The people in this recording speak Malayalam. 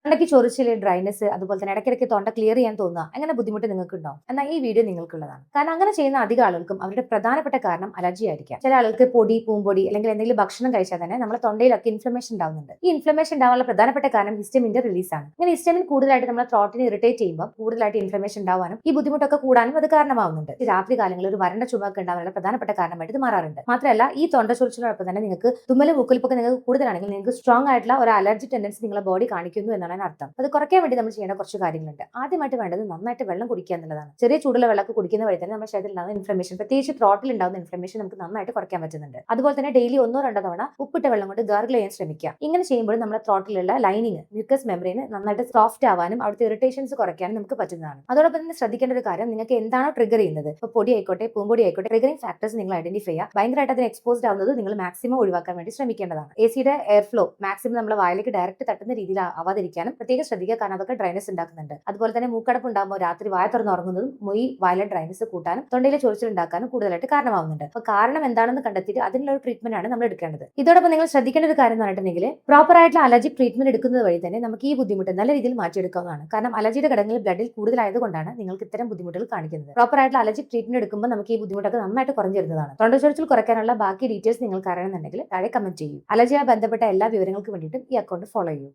തൊണ്ടയ്ക്ക് ചൊറിച്ചില്, ഡ്രൈനസ്, അതുപോലെ തന്നെ ഇടയ്ക്കിടയ്ക്ക് തൊണ്ട ക്ലിയർ ചെയ്യാൻ തോന്നുക, അങ്ങനെ ബുദ്ധിമുട്ട് നിങ്ങൾക്ക് ഉണ്ടാവും. എന്നാൽ ഈ വീഡിയോ നിങ്ങൾക്കുള്ളതാണ്. കാരണം അങ്ങനെ ചെയ്യുന്ന അധിക ആളുകൾക്കും അവരുടെ പ്രധാനപ്പെട്ട കാരണം അലർജി ആയിരിക്കാം. ചില ആളുകൾക്ക് പൊടി, പൂമ്പൊടി അല്ലെങ്കിൽ എന്തെങ്കിലും ഭക്ഷണം കഴിച്ചാൽ തന്നെ നമ്മുടെ തൊണ്ടയിലൊക്കെ ഇൻഫ്ലമേഷൻ ഉണ്ടാവുന്നുണ്ട്. ഈ ഇൻഫ്ലമേഷൻ ഉണ്ടാവാനുള്ള പ്രധാനപ്പെട്ട കാരണം ഹിസ്റ്റമിന്റെ റിലീസാണ്. ഇങ്ങനെ ഹിസ്റ്റമിൻ കൂടുതലായിട്ട് നമ്മുടെ ത്രോട്ടിനെ ഇറിറ്റേറ്റ് ചെയ്യുമ്പോൾ കൂടുതലായിട്ട് ഇൻഫ്ലമേഷൻ ഉണ്ടാവാനും ഈ ബുദ്ധിമുട്ടൊക്കെ കൂടാനും അത് കാരണമാവുന്നുണ്ട്. രാത്രി കാലങ്ങളിൽ ഒരു വരണ്ട ചുമക്ക് ഉണ്ടാവാനുള്ള പ്രധാനപ്പെട്ട കാരണമായിട്ട് ഇത് മാറാറുണ്ട്. മാത്രമല്ല ഈ തൊണ്ട ചൊറിച്ചിലോടൊപ്പം തന്നെ നിങ്ങൾക്ക് തുമ്മലും മൂക്കൊലിപ്പൊക്കെ നിങ്ങൾക്ക് കൂടുതലാണെങ്കിൽ നിങ്ങൾക്ക് സ്ട്രോങ് ആയിട്ടുള്ള ഒരു അലർജി ടെൻഡൻസി നിങ്ങളുടെ ബോഡി കാണിക്കുന്നു എന്നാണ് അർത്ഥം. അത് കുറയ്ക്കാൻ വേണ്ടി നമ്മൾ ചെയ്യേണ്ട കുറച്ച് കാര്യങ്ങളുണ്ട്. ആദ്യമായിട്ട് വേണ്ടത് നന്നായിട്ട് വെള്ളം കുടിക്കുക എന്നുള്ളതാണ്. ചെറിയ ചൂടുള്ള വെള്ളമൊക്കെ കുടിക്കുന്ന വഴി തന്നെ നമ്മുടെ ശരീരത്തിൽ ഉണ്ടാകുന്ന ഇൻഫ്ലമേഷൻ, പ്രത്യേകിച്ച് ത്രോട്ടിൽ ഉണ്ടാകുന്ന ഇൻഫ്ലമേഷൻ നമുക്ക് നന്നായിട്ട് കുറയ്ക്കാൻ പറ്റുന്നുണ്ട്. അതുപോലെ തന്നെ ഡെയിലി 1-2 തവണ ഉപ്പിട്ട വെള്ളം കൊണ്ട് ഗാർഗിൾ ചെയ്യാൻ ശ്രമിക്കുക. ഇങ്ങനെ ചെയ്യുമ്പോൾ നമ്മുടെ ത്രോട്ടിലുള്ള ലൈനിങ്, മ്യൂക്കസ് മെമ്പറിന് നന്നായിട്ട് സോഫ്റ്റ് ആവാനും അവിടുത്തെ ഇറിറ്റേഷൻസ് കുറയ്ക്കാനും നമുക്ക് പറ്റുന്നതാണ്. അതോടൊപ്പം തന്നെ ശ്രദ്ധിക്കേണ്ട ഒരു കാര്യം, നിങ്ങൾക്ക് എന്താണോ ട്രിഗർ ചെയ്യുന്നത്, ഇപ്പോൾ പൊടി ആയിക്കോട്ടെ, പൂമ്പൊടി ആയിക്കോട്ടെ, ട്രിഗറിംഗ് ഫാക്ടേഴ്സ് നിങ്ങൾ ഐഡന്റിഫൈ ചെയ്യുക. ഭയങ്കരമായിട്ട് അതിന് എക്സ്പോസ്ഡ് ആവുന്നത് നിങ്ങൾ മാക്സിമം ഒഴിവാക്കാൻ വേണ്ടി ശ്രമിക്കേണ്ടതാണ്. എസിയുടെ എയർ ഫ്ലോ മാക്സിമം നമ്മുടെ വായിലേക്ക് ഡയറക്റ്റ് തട്ടുന്ന രീതിയിൽ ആവാതിരിക്കാനും പ്രത്യേകം ശ്രദ്ധിക്കുക. കാരണം അതൊക്കെ ഡ്രൈനസ് ഉണ്ടാക്കുന്നുണ്ട്. അതുപോലെ തന്നെ മൂക്കടപ്പ് ഉണ്ടാകുമ്പോൾ രാത്രി വായ തുറന്ന് ഉറങ്ങുന്നതും വായിലെ ഡ്രൈനസ് കൂട്ടാനും തൊണ്ടയിലെ ചൊറിച്ചിൽ ഉണ്ടാക്കാനും കൂടുതലായിട്ട് കാരണമാവുന്നുണ്ട്. അപ്പോൾ കാരണം എന്താണെന്ന് കണ്ടെത്തിയിട്ട് അതിനുള്ള ഒരു ട്രീറ്റ്മെന്റ് ആണ് നമ്മൾ എടുക്കേണ്ടത്. ഇതോടൊപ്പം നിങ്ങൾ ശ്രദ്ധിക്കേണ്ട ഒരു കാര്യം എന്ന് പറഞ്ഞിട്ടുണ്ടെങ്കിൽ പ്രോപ്പർ ആയിട്ടുള്ള അലർജി ട്രീറ്റ്മെന്റ് എടുക്കുന്നത് വഴി തന്നെ നമുക്ക് ഈ ബുദ്ധിമുട്ട് നല്ല രീതിയിൽ മാറ്റിയെടുക്കാവുന്നതാണ്. കാരണം അലർജിയുടെ ഘടകങ്ങൾ ബ്ലഡിൽ കൂടുതലായതുകൊണ്ടാണ് നിങ്ങൾക്ക് ഇത്തരം ബുദ്ധിമുട്ടുകൾ കാണിക്കുന്നത്. പ്രോപ്പർ ആയിട്ടുള്ള അലർജി ട്രീറ്റ്മെന്റ് എടുക്കുമ്പോൾ നമുക്ക് ഈ ബുദ്ധിമുട്ടൊക്കെ നന്നായിട്ട് കുറഞ്ഞു വരുന്നതാണ്. തൊണ്ട ചൊറിച്ചിൽ കുറയ്ക്കാനുള്ള ബാക്കി ഡീറ്റെയിൽസ് നിങ്ങൾക്ക് അറിയണമെന്നുണ്ടെങ്കിൽ താഴെ കമന്റ് ചെയ്യൂ. അലർജിയുമായി ബന്ധപ്പെട്ട എല്ലാ വിവരങ്ങൾക്കും വേണ്ടിയിട്ടും ഈ അക്കൗണ്ട് ഫോളോ ചെയ്യൂ.